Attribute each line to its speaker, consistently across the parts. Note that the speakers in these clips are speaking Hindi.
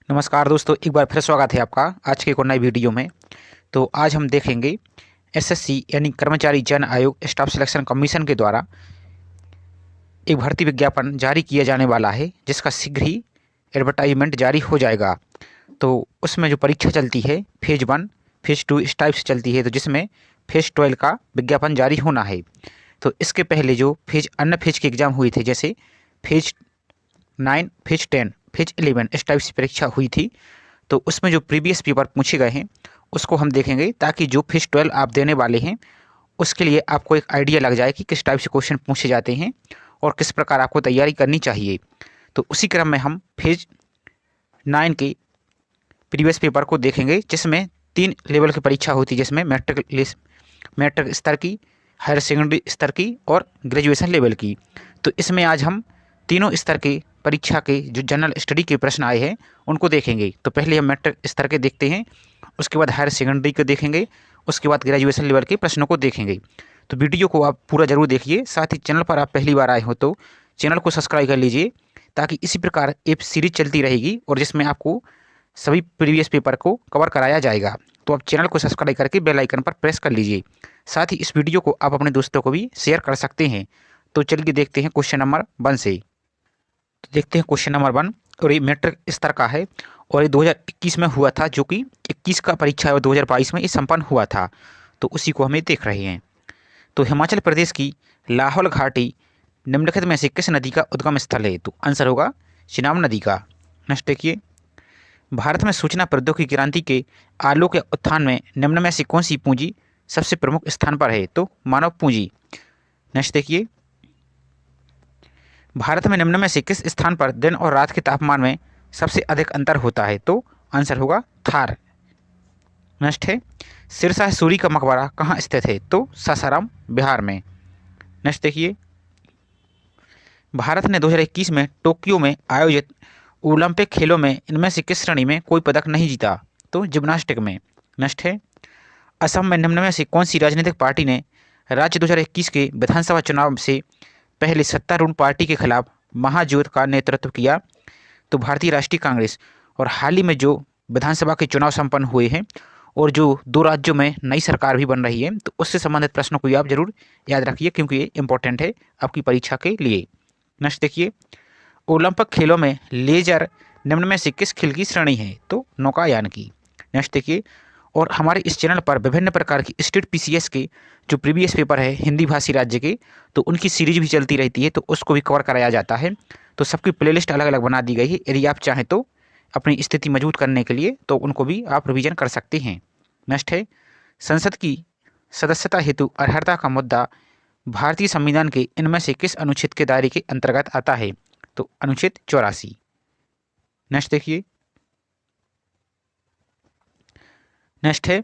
Speaker 1: नमस्कार दोस्तों, एक बार फिर स्वागत है आपका आज के एक और नई वीडियो में। तो आज हम देखेंगे एसएससी यानी कर्मचारी चयन आयोग स्टाफ सिलेक्शन कमीशन के द्वारा एक भर्ती विज्ञापन जारी किया जाने वाला है, जिसका शीघ्र ही एडवर्टाइजमेंट जारी हो जाएगा। तो उसमें जो परीक्षा चलती है फेज़ 1 फेज़ 2 इस टाइप से चलती है, तो जिसमें फेज़ 12 का विज्ञापन जारी होना है। तो इसके पहले जो अन्य फेज के एग्ज़ाम हुए थे, जैसे फेज़ 9 फेज़ 10 फेज़ 11 इस टाइप से परीक्षा हुई थी, तो उसमें जो प्रीवियस पेपर पूछे गए हैं उसको हम देखेंगे, ताकि जो फेज़ 12 आप देने वाले हैं उसके लिए आपको एक आइडिया लग जाए कि किस टाइप से क्वेश्चन पूछे जाते हैं और किस प्रकार आपको तैयारी करनी चाहिए। तो उसी क्रम में हम फेज़ 9 के प्रीवियस पेपर को देखेंगे, जिसमें 3 लेवल की परीक्षा होती है, जिसमें मैट्रिक स्तर की, हायर सेकेंडरी स्तर की और ग्रेजुएशन लेवल की। तो इसमें आज हम तीनों स्तर के परीक्षा के जो जनरल स्टडी के प्रश्न आए हैं उनको देखेंगे। तो पहले हम मैट्रिक स्तर के देखते हैं, उसके बाद हायर सेकेंडरी को देखेंगे, उसके बाद ग्रेजुएशन लेवल के प्रश्नों को देखेंगे। तो वीडियो को आप पूरा ज़रूर देखिए। साथ ही चैनल पर आप पहली बार आए हो तो चैनल को सब्सक्राइब कर लीजिए, ताकि इसी प्रकार एक सीरीज चलती रहेगी और जिसमें आपको सभी प्रीवियस पेपर को कवर कराया जाएगा। तो आप चैनल को सब्सक्राइब करके बेल आइकन पर प्रेस कर लीजिए। साथ ही इस वीडियो को आप अपने दोस्तों को भी शेयर कर सकते हैं। तो चलिए देखते हैं क्वेश्चन नंबर 1 से। तो देखते हैं क्वेश्चन नंबर 1, और ये मैट्रिक स्तर का है और ये 2021 में हुआ था, जो कि 21 का परीक्षा और 2022 में ये संपन्न हुआ था। तो उसी को हमें देख रहे हैं। तो हिमाचल प्रदेश की लाहौल घाटी निम्नलिखित में से किस नदी का उद्गम स्थल है? तो आंसर होगा चिनाब नदी का। नेक्स्ट देखिए, भारत में सूचना प्रौद्योगिकी क्रांति के आलोक या उत्थान में निम्न में से कौन सी पूंजी सबसे प्रमुख स्थान पर है? तो मानव पूंजी। नेक्स्ट देखिए, भारत में निम्न में से किस स्थान पर दिन और रात के तापमान में सबसे अधिक अंतर होता है? तो आंसर होगा थार। नेक्स्ट है, सिरसा सूरी का मकबरा कहाँ स्थित है? तो सासाराम बिहार में। नेक्स्ट देखिए, भारत ने 2021 में टोक्यो में आयोजित ओलंपिक खेलों में इनमें से किस श्रेणी में कोई पदक नहीं जीता? तो जिम्नास्टिक में। नेक्स्ट है, असम में निम्न में से कौन सी राजनीतिक पार्टी ने राज्य 2021 के विधानसभा चुनाव से पहले सत्तारूढ़ पार्टी के खिलाफ महाजुद्ध का नेतृत्व किया? तो भारतीय राष्ट्रीय कांग्रेस। और हाल ही में जो विधानसभा के चुनाव संपन्न हुए हैं और जो 2 राज्यों में नई सरकार भी बन रही है, तो उससे संबंधित प्रश्नों को भी आप जरूर याद रखिए, क्योंकि ये इंपॉर्टेंट है आपकी परीक्षा के लिए। नेक्स्ट देखिए, ओलंपिक खेलों में लेजर निम्न में से किस खेल की श्रेणी है? तो नौकायान की। नेक्स्ट देखिए, और हमारे इस चैनल पर विभिन्न प्रकार की स्टेट पीसीएस के जो प्रीवियस पेपर है हिंदी भाषी राज्य के, तो उनकी सीरीज भी चलती रहती है, तो उसको भी कवर कराया जाता है। तो सबकी प्लेलिस्ट अलग अलग बना दी गई है। यदि आप चाहें तो अपनी स्थिति मजबूत करने के लिए, तो उनको भी आप रिवीजन कर सकते हैं। नेक्स्ट है, संसद की सदस्यता हेतु अर्हता का मुद्दा भारतीय संविधान के इनमें से किस अनुच्छेद के दायरे के अंतर्गत आता है? तो अनुच्छेद 84। नेक्स्ट देखिए, नेक्स्ट है,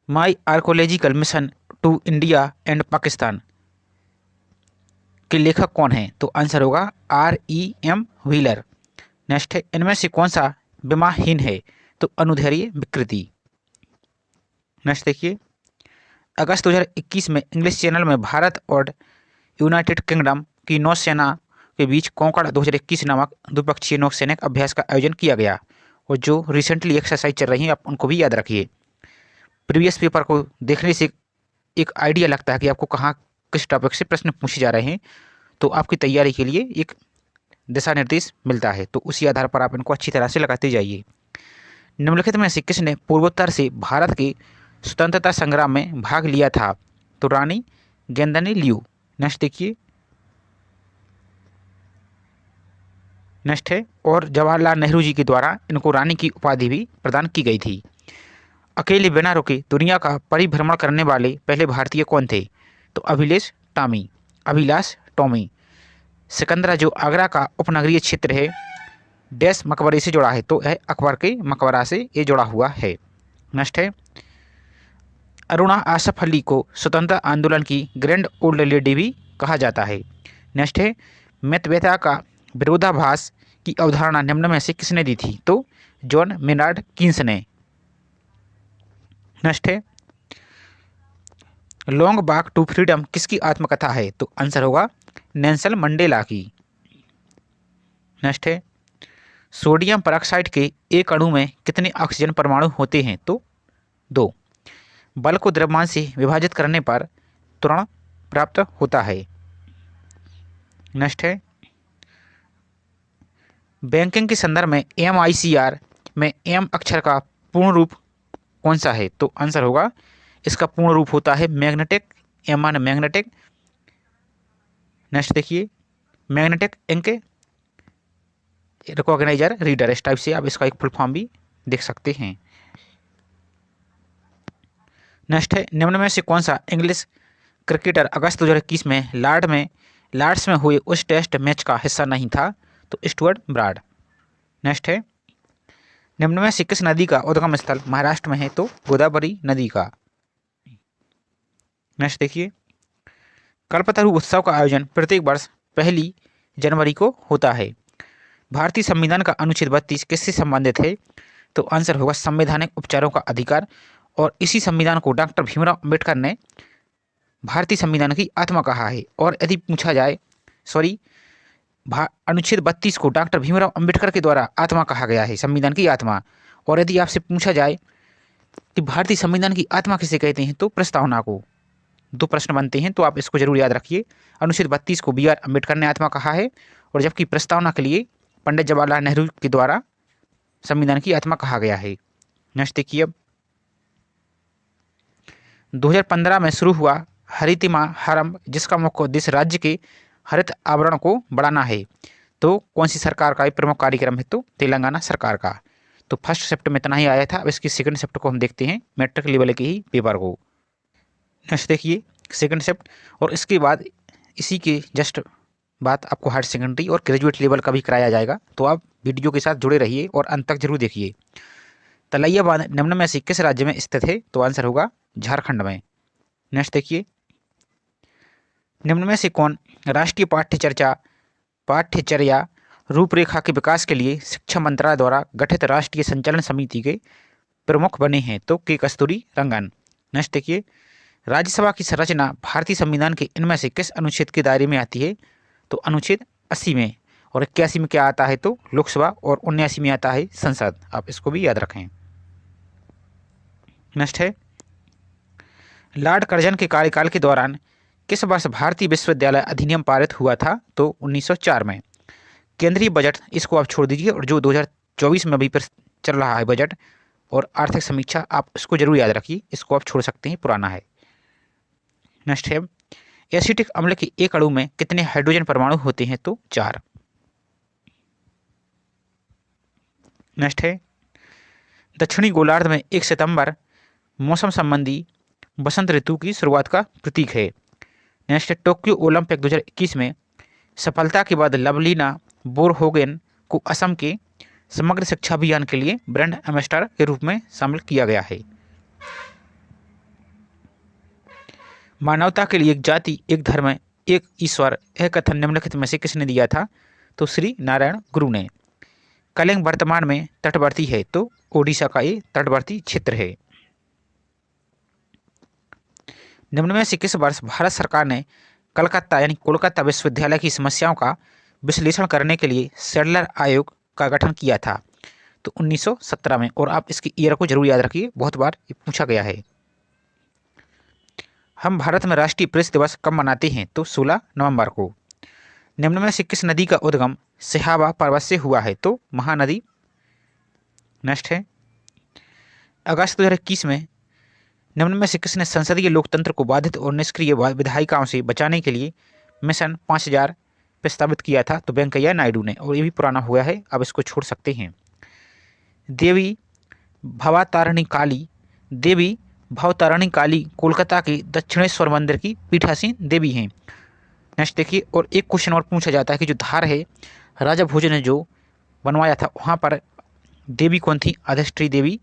Speaker 1: my archaeological mission to India and Pakistan के लेखक कौन है? तो आंसर होगा REM व्हीलर। नेक्स्ट है, इनमें से कौन सा विमाहीन है? तो अनुदैर्ध्य विकृति। नेक्स्ट देखिए, अगस्त 2021 में इंग्लिश चैनल में भारत और यूनाइटेड किंगडम की नौसेना के बीच कोंकण 2021 नामक द्विपक्षीय नौसैनिक अभ्यास का आयोजन किया गया। और जो रिसेंटली एक्सरसाइज चल रही है, आप उनको भी याद रखिए। प्रीवियस पेपर को देखने से एक आइडिया लगता है कि आपको कहाँ किस टॉपिक से प्रश्न पूछे जा रहे हैं, तो आपकी तैयारी के लिए एक दिशा निर्देश मिलता है। तो उसी आधार पर आप इनको अच्छी तरह से लगाते जाइए। निम्नलिखित में से किसने पूर्वोत्तर से भारत के स्वतंत्रता संग्राम में भाग लिया था? तो रानी गेंदनी लियू। नेक्स्ट देखिए, नेक्स्ट है, और जवाहरलाल नेहरू जी के द्वारा इनको रानी की उपाधि भी प्रदान की गई थी। अकेले बिना रुके दुनिया का परिभ्रमण करने वाले पहले भारतीय कौन थे? तो अभिलाष टॉमी। सिकंदरा जो आगरा का उपनगरीय क्षेत्र है, डैश मकबरे से जुड़ा है? तो यह अकबर के मकबरा से ये जुड़ा हुआ है। नेक्स्ट है, अरुणा आसफ अली को स्वतंत्रता आंदोलन की ग्रैंड ओल्ड लेडी भी कहा जाता है। नेक्स्ट है, मैथवेता का विरोधाभास की अवधारणा निम्न में से किसने दी थी? तो जॉन मेनार्ड कीन्स ने। नेक्स्ट है, लॉन्ग वॉक टू फ्रीडम किसकी आत्मकथा है? तो आंसर होगा नेल्सन मंडेला की। नेक्स्ट है, सोडियम परऑक्साइड के एक अणु में कितने ऑक्सीजन परमाणु होते हैं? तो 2। बल को द्रव्यमान से विभाजित करने पर त्वरण प्राप्त होता है। नेक्स्ट है, बैंकिंग के संदर्भ में MICR में M अक्षर का पूर्ण रूप कौन सा है? तो आंसर होगा, इसका पूर्ण रूप होता है मैग्नेटिक, M माने मैग्नेटिक। नेक्स्ट देखिए, मैग्नेटिक इंक रिकॉग्नाइजर रीडर, इस टाइप से आप इसका एक फुल फॉर्म भी देख सकते हैं। नेक्स्ट है, निम्न में से कौन सा इंग्लिश क्रिकेटर अगस्त 2021 में लॉर्ड्स में हुए उस टेस्ट मैच का हिस्सा नहीं था? तो स्टुअर्ट ब्राड। नेक्स्ट है, निम्न में से किस नदी का उद्गम स्थल महाराष्ट्र में है? तो गोदावरी नदी का। नेक्स्ट देखिए, कल्पतरु उत्सव का आयोजन प्रत्येक वर्ष 1 जनवरी को होता है। भारतीय संविधान का अनुच्छेद 32 किससे संबंधित है? तो आंसर होगा संवैधानिक उपचारों का अधिकार। और इसी संविधान को डॉक्टर भीमराव अंबेडकर ने भारतीय संविधान की आत्मा कहा है। और यदि पूछा जाए, अनुच्छेद 32 को डॉक्टर भीमराव अंबेडकर के द्वारा आत्मा कहा गया है, संविधान की आत्मा। और यदि आपसे पूछा जाए कि भारतीय संविधान की आत्मा किसे कहते हैं? तो प्रस्तावना को। 2 प्रश्न बनते हैं, तो आप इसको जरूर याद रखिए। अनुच्छेद 32 को BR अम्बेडकर ने आत्मा कहा है, और जबकि प्रस्तावना के लिए पंडित जवाहरलाल नेहरू के द्वारा संविधान की आत्मा कहा गया है। नेक्स्ट देखिए, अब 2015 में शुरू हुआ हरितिमा हरम, जिसका मुख्य उद्देश्य राज्य के हरित आवरण को बढ़ाना है, तो कौन सी सरकार का प्रमुख कार्यक्रम है? तो तेलंगाना सरकार का। तो फर्स्ट शिफ्ट में इतना ही आया था। अब इसकी सेकंड शिफ्ट को हम देखते हैं, मैट्रिक लेवल के ही पेपर को। नेक्स्ट देखिए, सेकंड शिफ्ट, और इसके बाद इसी के जस्ट बाद आपको हायर सेकेंडरी और ग्रेजुएट लेवल का भी कराया जाएगा। तो आप वीडियो के साथ जुड़े रहिए और अंत तक जरूर देखिए। तलैया बांध निम्न में से किस राज्य में स्थित है? तो आंसर होगा झारखंड में। नेक्स्ट देखिए, निम्न में से कौन राष्ट्रीय पाठ्यचर्या रूपरेखा के विकास के लिए शिक्षा मंत्रालय द्वारा गठित राष्ट्रीय संचालन समिति के प्रमुख बने हैं? तो के कस्तूरी रंगन। नेक्स्ट देखिए, राज्यसभा की संरचना भारतीय संविधान के इनमें से किस अनुच्छेद के दायरे में आती है? तो अनुच्छेद 80 में। और 81 में क्या आता है? तो लोकसभा। और 79 में आता है संसद। आप इसको भी याद रखें। नेक्स्ट है, लॉर्ड कर्जन के कार्यकाल के दौरान किस वर्ष भारतीय विश्वविद्यालय अधिनियम पारित हुआ था? तो 1904 में। केंद्रीय बजट इसको आप छोड़ दीजिए, और जो 2024 में अभी चल रहा है बजट और आर्थिक समीक्षा, आप इसको जरूर याद रखिए, इसको आप छोड़ सकते हैं, पुराना है। नेक्स्ट है, एसिटिक अम्ल के एक अणु में कितने हाइड्रोजन परमाणु होते हैं? तो 4। नेक्स्ट है, दक्षिणी गोलार्ध में 1 सितंबर मौसम संबंधी बसंत ऋतु की शुरुआत का प्रतीक है। नेक्स्ट है, टोक्यो ओलंपिक 2021 में सफलता के बाद लवलीना बोरगोहेन को असम के समग्र शिक्षा अभियान के लिए ब्रांड एम्बेसडर के रूप में शामिल किया गया है। मानवता के लिए एक जाति, एक धर्म, एक ईश्वर, यह कथन निम्नलिखित में से किसने दिया था? तो श्री नारायण गुरु ने। कलिंग वर्तमान में तटवर्ती है, तो ओडिशा का ये तटवर्ती क्षेत्र है। निम्न में से किस वर्ष भारत सरकार ने कलकत्ता यानी कोलकाता विश्वविद्यालय की समस्याओं का विश्लेषण करने के लिए सैडलर आयोग का गठन किया था? तो 1917 में। और आप इसकी ईयर को जरूर याद रखिए, बहुत बार ये पूछा गया है। हम भारत में राष्ट्रीय प्रेस दिवस कब मनाते हैं? तो 16 नवंबर को। निम्न में से किस नदी का उद्गम सिहावा पर्वत से हुआ है? तो महानदी। नेक्स्ट है, अगस्त 2021 में निम्न में से किसने संसदीय लोकतंत्र को बाधित और निष्क्रिय विधायिकाओं से बचाने के लिए मिशन 5000 प्रस्तावित किया था? तो वेंकैया नायडू ने। और ये भी पुराना हुआ है, अब इसको छोड़ सकते हैं। देवी भवतारिणी काली कोलकाता के दक्षिणेश्वर मंदिर की पीठासीन देवी हैं। नेक्स्ट देखिए, और एक क्वेश्चन और पूछा जाता है कि जो धार है राजा भोज ने जो बनवाया था, वहाँ पर देवी कौन थी? अधिष्ठी देवी।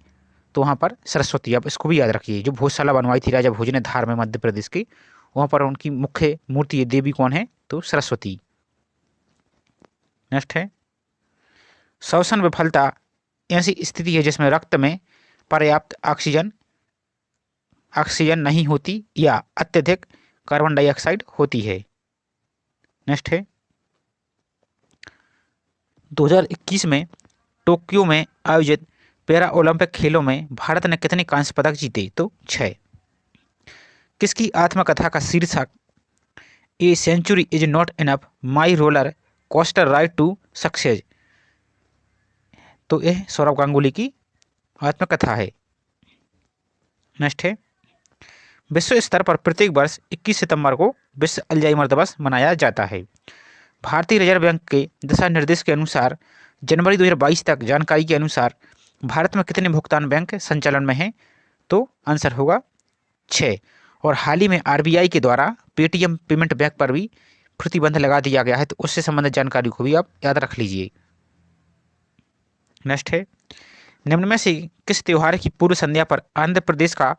Speaker 1: तो वहाँ पर सरस्वती। आप इसको भी याद रखिए, जो भोजशाला बनवाई थी राजा भोज ने धार में मध्य प्रदेश की, वहाँ पर उनकी मुख्य मूर्ति देवी कौन है? तो सरस्वती। नेक्स्ट है, श्वसन विफलता ऐसी स्थिति है जिसमें रक्त में पर्याप्त ऑक्सीजन नहीं होती या अत्यधिक कार्बन डाइऑक्साइड होती है। नेक्स्ट है, 2021 में टोक्यो में आयोजित पैरा ओलंपिक खेलों में भारत ने कितने कांस्य पदक जीते? तो 6। किसकी आत्मकथा का शीर्षक a century is not enough, my roller coaster ride to success? तो यह सौरव गांगुली की आत्मकथा है। नेक्स्ट है, विश्व स्तर पर प्रत्येक वर्ष 21 सितंबर को विश्व अल्जाइमर दिवस मनाया जाता है। भारतीय रिजर्व बैंक के दिशा निर्देश के अनुसार जनवरी 2022 तक जानकारी के अनुसार भारत में कितने भुगतान बैंक संचालन में हैं? तो आंसर होगा 6। और हाल ही में आरबीआई के द्वारा पेटीएम पेमेंट बैंक पर भी प्रतिबंध लगा दिया गया है, तो उससे संबंधित जानकारी को भी आप याद रख लीजिए। नेक्स्ट है, निम्न में से किस त्योहार की पूर्व संध्या पर आंध्र प्रदेश का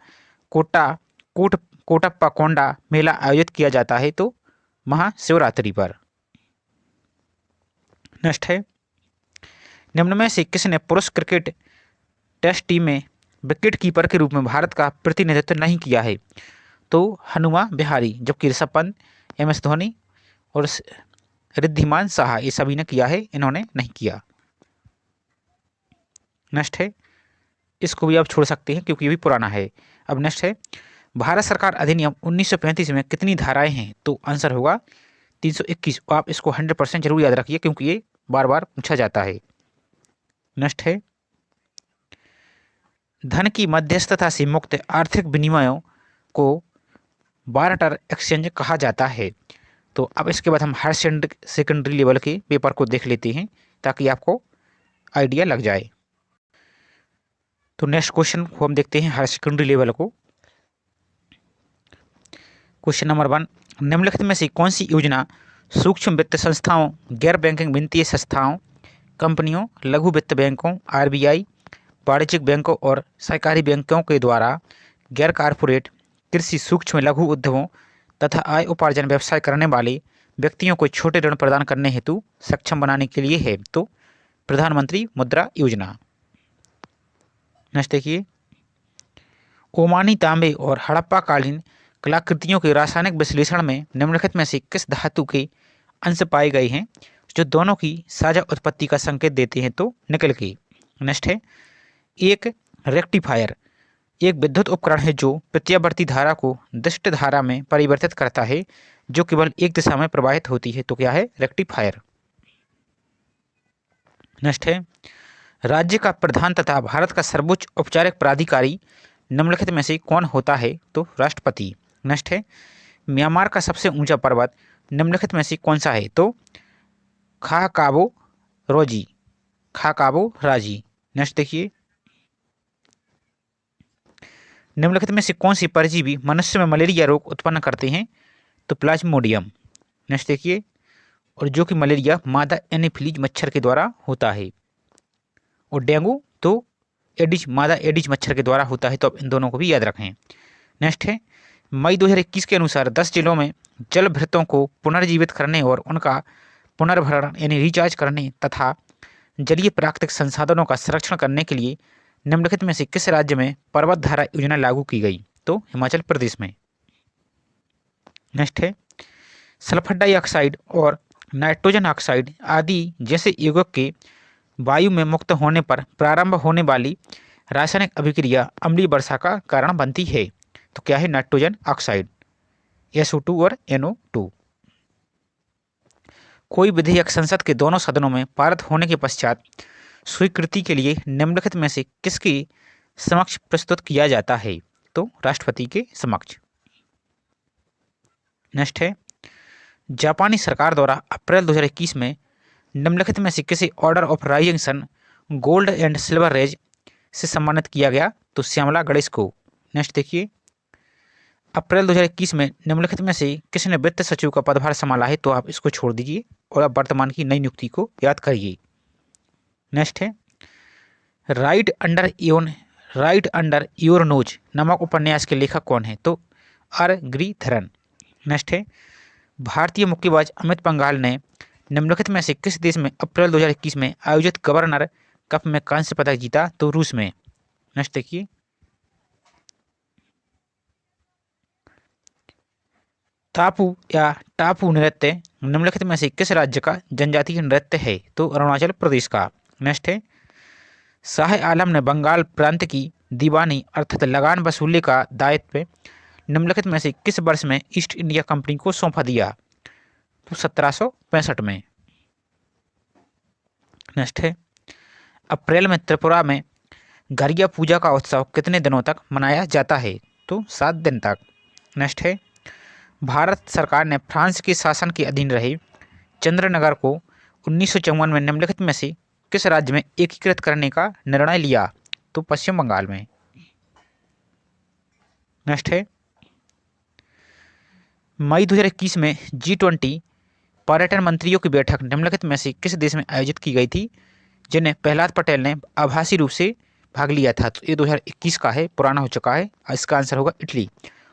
Speaker 1: कोटप्पा कोंडा मेला आयोजित किया जाता है? तो महाशिवरात्रि पर। नेक्स्ट है, निम्न में से किसने पुरुष क्रिकेट टेस्ट टीम में विकेट कीपर के रूप में भारत का प्रतिनिधित्व नहीं किया है? तो हनुमा विहारी, जबकि ऋषभ पंत, एम.एस. धोनी और रिद्धिमान साहा ये सभी ने किया है, इन्होंने नहीं किया। नेक्स्ट है, इसको भी आप छोड़ सकते हैं क्योंकि ये भी पुराना है। अब नेक्स्ट है, भारत सरकार अधिनियम 1935 में कितनी धाराएं हैं? तो आंसर होगा 321। आप इसको 100% जरूर याद रखिए क्योंकि ये बार बार पूछा जाता है। नेक्स्ट है, धन की मध्यस्थता से मुक्त आर्थिक विनिमयों को बार्टर एक्सचेंज कहा जाता है। तो अब इसके बाद हम हायर सेकेंडरी लेवल के पेपर को देख लेते हैं ताकि आपको आइडिया लग जाए। तो नेक्स्ट क्वेश्चन को हम देखते हैं हायर सेकेंडरी लेवल को। क्वेश्चन नंबर 1, निम्नलिखित में से कौन सी योजना सूक्ष्म वित्त संस्थाओं, गैर बैंकिंग वित्तीय संस्थाओं, कंपनियों, लघु वित्त बैंकों, आरबीआई, वाणिज्यिक बैंकों और सहकारी बैंकों के द्वारा गैर कारपोरेट कृषि, सूक्ष्म लघु उद्योगों तथा आय उपार्जन व्यवसाय करने वाले व्यक्तियों को छोटे ऋण प्रदान करने हेतु सक्षम बनाने के लिए है? तो प्रधानमंत्री मुद्रा योजना। नेक्स्ट देखिए, ओमानी तांबे और हड़प्पा कालीन कलाकृतियों के रासायनिक विश्लेषण में निम्नलिखित में से किस धातु के अंश पाए गए हैं जो दोनों की साझा उत्पत्ति का संकेत देते हैं? तो निकल की। नेक्स्ट है, एक रेक्टिफायर एक विद्युत उपकरण है जो प्रत्यावर्ती धारा को दिष्ट धारा में परिवर्तित करता है जो केवल एक दिशा में प्रवाहित होती है। तो क्या है? रेक्टिफायर। नेक्स्ट है, राज्य का प्रधान तथा भारत का सर्वोच्च औपचारिक प्राधिकारी निम्नलिखित में से कौन होता है? तो राष्ट्रपति। नेक्स्ट है, म्यांमार का सबसे ऊंचा पर्वत निम्नलिखित में से कौन सा है? तो खाकाबो राजी। नेक्स्ट देखिए, निम्नलिखित में से कौन सी परजीवी मनुष्य में मलेरिया रोग उत्पन्न करते हैं? तो प्लाज्मोडियम। नेक्स्ट देखिए, और जो कि मलेरिया मादा एनीफिलीज मच्छर के द्वारा होता है और डेंगू तो मादा एडिज मच्छर के द्वारा होता है। तो अब इन दोनों को भी याद रखें। नेक्स्ट है, मई 2021 के अनुसार 10 जिलों में जल भृतों को पुनर्जीवित करने और उनका पुनर्भरण यानी रिचार्ज करने तथा जलीय प्राकृतिक संसाधनों का संरक्षण करने के लिए निम्नलिखित में से किस राज्य में पर्वत धारा योजना लागू की गई? तो हिमाचल प्रदेश में। नेक्स्ट है, सल्फर डाइऑक्साइड और नाइट्रोजन ऑक्साइड आदि जैसे यौगिक के वायु में मुक्त होने पर प्रारंभ होने वाली रासायनिक अभिक्रिया अम्लीय वर्षा का कारण बनती है। तो क्या है? नाइट्रोजन ऑक्साइड, SO2 और NO2। कोई विधेयक संसद के दोनों सदनों में पारित होने के पश्चात स्वीकृति के लिए निम्नलिखित में से किसके समक्ष प्रस्तुत किया जाता है? तो राष्ट्रपति के समक्ष। नेक्स्ट है, जापानी सरकार द्वारा अप्रैल 2021 में निम्नलिखित में से किसी order of rising sun gold and silver rays से सम्मानित किया गया? तो श्यामला गणेश को। नेक्स्ट देखिए, अप्रैल 2021 में निम्नलिखित में से किसने वित्त सचिव का पदभार संभाला है? तो आप इसको छोड़ दीजिए और आप वर्तमान की नई नियुक्ति को याद करिए। नेक्स्ट है, राइट अंडर योर नोज नामक उपन्यास के लेखक कौन है? तो आर गिरिधरन। नेक्स्ट है, भारतीय मुक्केबाज अमित पंघाल ने निम्नलिखित में से किस देश में अप्रैल 2021 में आयोजित गवर्नर कप में कांस्य पदक जीता? तो रूस में। नेक्स्ट देखिए, टापू नृत्य निम्नलिखित में से किस राज्य का जनजातीय नृत्य है? तो अरुणाचल प्रदेश का। नेक्स्ट है, शाह आलम ने बंगाल प्रांत की दीवानी अर्थात लगान वसूली का दायित्व निम्नलिखित में से किस वर्ष में ईस्ट इंडिया कंपनी को सौंपा दिया? तो 1765 में। नेक्स्ट है, अप्रैल में त्रिपुरा में गरिया पूजा का उत्सव कितने दिनों तक मनाया जाता है? तो 7 दिन तक। नेक्स्ट है, भारत सरकार ने फ्रांस के शासन के अधीन रहे चंद्रनगर को 1954 में निम्नलिखित में से किस राज्य में एकीकृत करने का निर्णय लिया? तो पश्चिम बंगाल में। नेक्स्ट है, मई 2021 में G20 पर्यटन मंत्रियों की बैठक निम्नलिखित में से किस देश में आयोजित की गई थी, जिन्हें प्रहलाद पटेल ने आभासी रूप से भाग लिया था? तो ये 2021 का है, पुराना हो चुका है। इसका आंसर होगा इटली।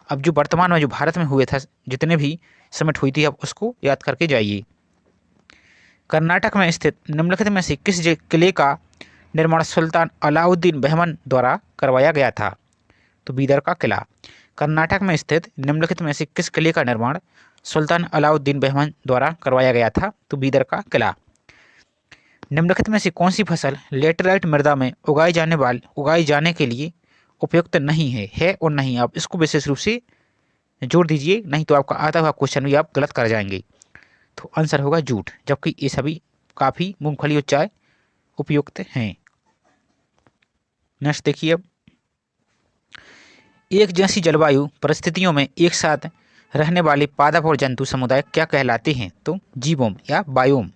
Speaker 1: अब जो वर्तमान में जो भारत में हुए था, जितने भी समिट हुई थी, अब उसको याद करके जाइए। कर्नाटक में स्थित निम्नलिखित में से किस किले का निर्माण सुल्तान अलाउद्दीन बेहमन द्वारा करवाया गया था? तो बीदर का किला। कर्नाटक में स्थित निम्नलिखित में से किस किले का निर्माण सुल्तान अलाउद्दीन बेहमन द्वारा करवाया गया था? तो बीदर का किला। निम्नलिखित में से कौन सी फसल लेटेराइट मृदा में उगाई जाने के लिए उपयुक्त नहीं है और नहीं? आप इसको विशेष रूप से जोड़ दीजिए, नहीं तो आपका आधा हुआ क्वेश्चन भी आप गलत कर जाएंगे। तो आंसर होगा जूट, जबकि ये सभी काफी मूंगफली और चाय उपयुक्त हैं। नेक्स्ट देखिए, अब एक जैसी जलवायु परिस्थितियों में एक साथ रहने वाले पादप और जंतु समुदाय क्या कहलाते हैं? तो जीवोम या बायोम।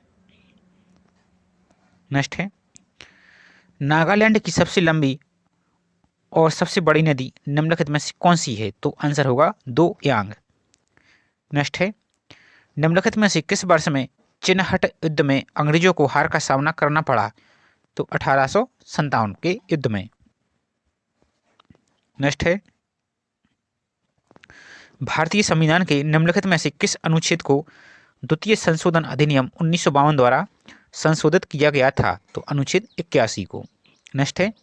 Speaker 1: नेक्स्ट है, नागालैंड की सबसे लंबी और सबसे बड़ी नदी निम्नलिखित में से कौन सी है? तो आंसर होगा दो यांग। नेक्स्ट है, निम्नलिखित में से किस वर्ष में चिनहट युद्ध में अंग्रेजों को हार का सामना करना पड़ा? तो 1857 के युद्ध में। नेक्स्ट है, भारतीय संविधान के निम्नलिखित में से किस अनुच्छेद को द्वितीय संशोधन अधिनियम 1952 द्वारा संशोधित किया गया था? तो अनुच्छेद 81 को। नेक्स्ट है,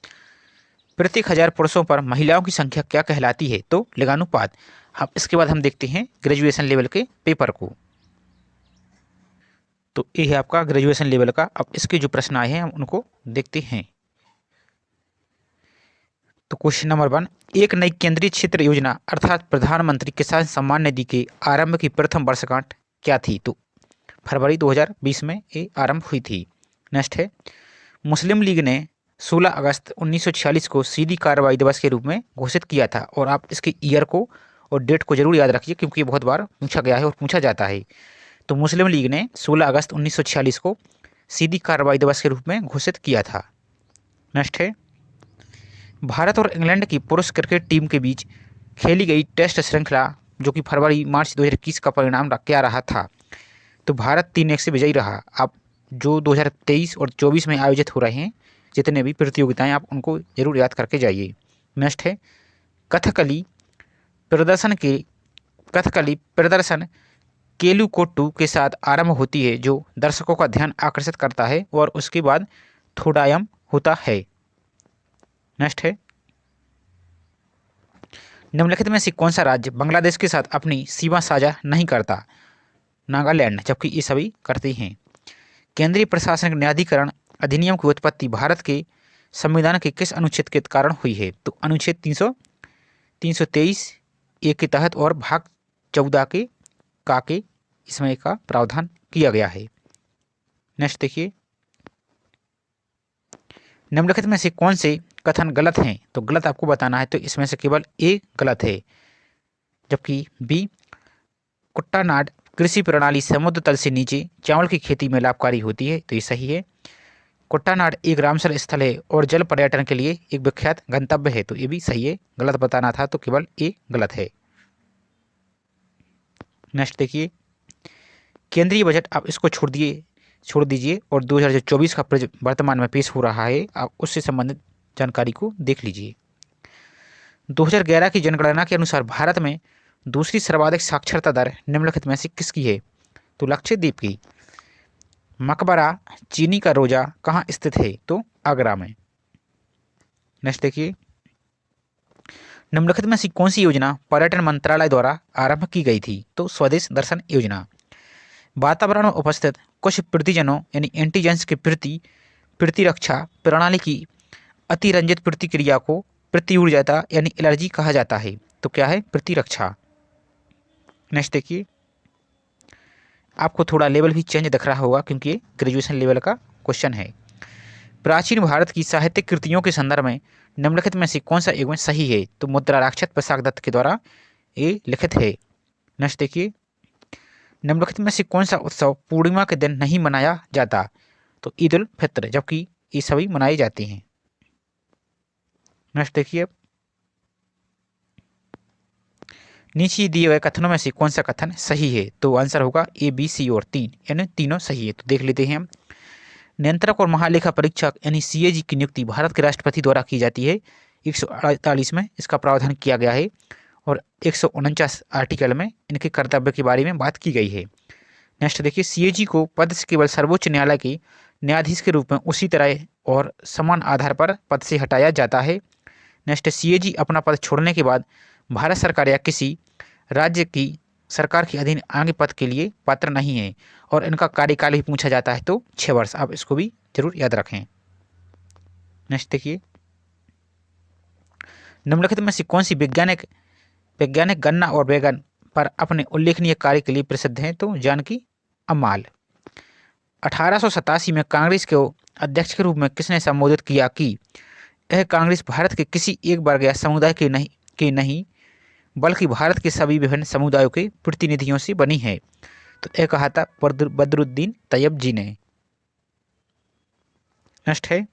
Speaker 1: प्रत्येक 1000 पुरुषों पर महिलाओं की संख्या क्या कहलाती है? तो लिंगानुपात। अब इसके बाद हम देखते हैं ग्रेजुएशन लेवल के पेपर को। तो ये है आपका ग्रेजुएशन लेवल का। अब इसके जो प्रश्न आए हैं हम उनको देखते हैं। तो क्वेश्चन नंबर 1, एक नई केंद्रीय क्षेत्र योजना अर्थात प्रधानमंत्री किसान सम्मान निधि के आरंभ की प्रथम वर्षगांठ क्या थी? तो फरवरी 2020 में ये आरंभ हुई थी। नेक्स्ट है, मुस्लिम लीग ने 16 अगस्त 1946 को सीधी कार्रवाई दिवस के रूप में घोषित किया था। और आप इसके ईयर को और डेट को जरूर याद रखिए, क्योंकि ये बहुत बार पूछा गया है और पूछा जाता है। तो मुस्लिम लीग ने 16 अगस्त 1946 को सीधी कार्रवाई दिवस के रूप में घोषित किया था। नेक्स्ट है, भारत और इंग्लैंड की पुरुष क्रिकेट टीम के बीच खेली गई टेस्ट श्रृंखला जो कि फरवरी मार्च 2021 का परिणाम क्या रहा था? तो भारत 3-1 से विजयी रहा। आप जो 2023 और 24 में आयोजित हो रहे हैं जितने भी प्रतियोगिताएं, आप उनको जरूर याद करके जाइए। नेक्स्ट है, कथकली प्रदर्शन केलुकोट्टू के साथ आरंभ होती है जो दर्शकों का ध्यान आकर्षित करता है, और उसके बाद थोडायम होता है। नेक्स्ट है, निम्नलिखित में से कौन सा राज्य बांग्लादेश के साथ अपनी सीमा साझा नहीं करता? नागालैंड, जबकि ये सभी करते हैं। केंद्रीय प्रशासनिक न्यायाधिकरण अधिनियम की उत्पत्ति भारत के संविधान के किस अनुच्छेद के कारण हुई है? तो अनुच्छेद 323 ए के तहत और भाग 14 के इसमें का प्रावधान किया गया है। नेक्स्ट देखिए, निम्नलिखित में से कौन से कथन गलत हैं? तो गलत आपको बताना है, तो इसमें से केवल ए गलत है, जबकि बी कुट्टानाड कृषि प्रणाली समुद्र तल से नीचे चावल की खेती में लाभकारी होती है, तो ये सही है। कुट्टानाड एक रामसर स्थल है और जल पर्यटन के लिए एक विख्यात गंतव्य है, तो ये भी सही है। गलत बताना था, तो केवल ए गलत है। नेक्स्ट देखिए, केंद्रीय बजट आप इसको छोड़ दीजिए और 2024 का वर्तमान में पेश हो रहा है, आप उससे संबंधित जानकारी को देख लीजिए। 2011 की जनगणना के अनुसार भारत में दूसरी सर्वाधिक साक्षरता दर निम्नलिखित में से किसकी है? तो लक्षद्वीप की। मकबरा चीनी का रोजा कहाँ स्थित है? तो आगरा में। नेक्स्ट देखिए, निम्नलिखित में से कौन सी योजना पर्यटन मंत्रालय द्वारा आरंभ की गई थी? तो स्वदेश दर्शन योजना। वातावरण में उपस्थित कुछ प्रतिजनों यानी एंटीजेंस के प्रतिरक्षा प्रणाली की अतिरंजित प्रतिक्रिया को प्रत्युर्जाता यानी एलर्जी कहा जाता है। तो क्या है? प्रतिरक्षा। नेक्स्ट देखिए, आपको थोड़ा लेवल भी चेंज दिख रहा होगा क्योंकि ये ग्रेजुएशन लेवल का क्वेश्चन है। प्राचीन भारत की साहित्यिक कृतियों के संदर्भ में निम्नलिखित में से कौन सा एवं सही है? तो मुद्राक्षत प्रसाद दत्त के द्वारा ये लिखित है। नेक्स्ट देखिए, निम्नलिखित में से कौन सा उत्सव पूर्णिमा के दिन नहीं मनाया जाता? तो ईद उल फित्र, जबकि ये सभी मनाए जाते हैं। नेक्स्ट देखिए, नीचे दिए गए कथनों में से कौन सा कथन सही है? तो आंसर होगा ए, बी, सी और 3, यानी तीनों सही है। तो देख लेते हैं हम। नियंत्रक और महालेखा परीक्षक यानी सीएजी की नियुक्ति भारत के राष्ट्रपति द्वारा की जाती है। 148 में इसका प्रावधान किया गया है और 149 आर्टिकल में इनके कर्तव्य के बारे में बात की गई है। नेक्स्ट देखिए, सीएजी को पद से केवल सर्वोच्च न्यायालय के न्यायाधीश के रूप में उसी तरह और समान आधार पर पद से हटाया जाता है। नेक्स्ट, सीएजी अपना पद छोड़ने के बाद भारत सरकार या किसी राज्य की सरकार के अधीन आगे पद के लिए पात्र नहीं है और इनका कार्यकाल भी पूछा जाता है तो 6 वर्ष। आप इसको भी जरूर याद रखें। नेक्स्ट देखिए, निम्नलिखित में से कौन सी वैज्ञानिक गन्ना और बैगन पर अपने उल्लेखनीय कार्य के लिए प्रसिद्ध हैं? तो जानकी अम्माल। 1887 में कांग्रेस के अध्यक्ष के रूप में किसने संबोधित किया कि यह कांग्रेस भारत के किसी एक वर्ग या समुदाय के नहीं बल्कि भारत के सभी विभिन्न समुदायों के प्रतिनिधियों से बनी है? तो यह कहा था बदरुद्दीन तैयब जी ने। नेक्स्ट है,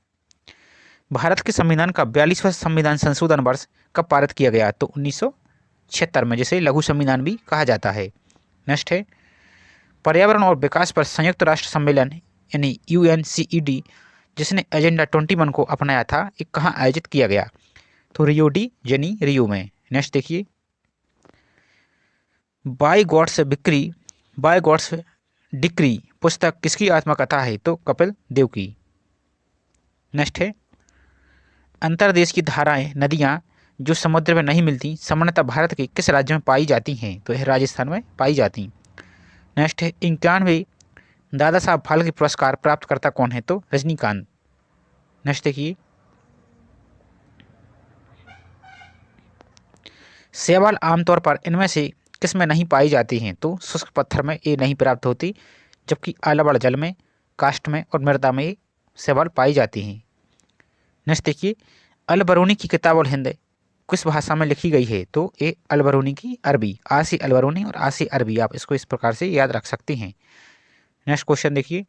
Speaker 1: भारत के संविधान का 42वां संविधान संशोधन वर्ष कब पारित किया गया? तो 1976 में, जिसे लघु संविधान भी कहा जाता है। नेक्स्ट है, पर्यावरण और विकास पर संयुक्त राष्ट्र सम्मेलन यानी UNCED जिसने एजेंडा 21 को अपनाया था, ये कहाँ आयोजित किया गया? तो रियो डी जेनीरो में। नेक्स्ट देखिए, बाय गॉड्स डिक्री पुस्तक किसकी आत्मकथा है? तो कपिल देव की। नेक्स्ट है, अंतरदेश की धाराएं नदियां जो समुद्र में नहीं मिलती सामान्यतः भारत के किस राज्य में पाई जाती हैं? तो यह राजस्थान में पाई जाती। नेक्स्ट है, 91 दादा साहब फाल्के पुरस्कार प्राप्त करता कौन है? तो रजनीकांत। नेक्स्ट देखिए, शैवाल आमतौर पर इनमें से किस में नहीं पाई जाती हैं? तो शुष्क पत्थर में ये नहीं प्राप्त होती, जबकि आलवड़ जल में, काष्ठ में और मृदा में ये शैवाल पाई जाती हैं। नेक्स्ट देखिए, अल बरूनी की किताब उल हिंद किस भाषा में लिखी गई है? तो ये अल बरूनी की अरबी, आ से अल बरूनी और आ से अरबी। आप इसको इस प्रकार से याद रख सकते हैं। नेक्स्ट क्वेश्चन देखिए,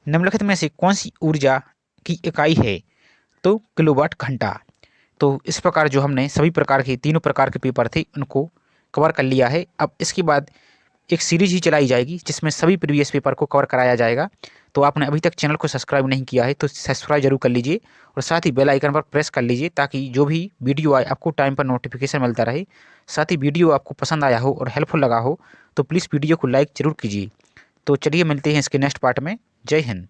Speaker 1: निम्नलिखित में से कौन सी ऊर्जा की इकाई है? तो किलोवाट घंटा। तो इस प्रकार जो हमने सभी प्रकार के तीनों प्रकार के पेपर थे उनको कवर कर लिया है। अब इसके बाद एक सीरीज ही चलाई जाएगी जिसमें सभी प्रीवियस पेपर को कवर कराया जाएगा। तो आपने अभी तक चैनल को सब्सक्राइब नहीं किया है तो सब्सक्राइब जरूर कर लीजिए और साथ ही बेल आइकन पर प्रेस कर लीजिए ताकि जो भी वीडियो आए आपको टाइम पर नोटिफिकेशन मिलता रहे। साथ ही वीडियो आपको पसंद आया हो और हेल्पफुल लगा हो तो प्लीज़ वीडियो को लाइक जरूर कीजिए। तो चलिए मिलते हैं इसके नेक्स्ट पार्ट में। जय हिंद।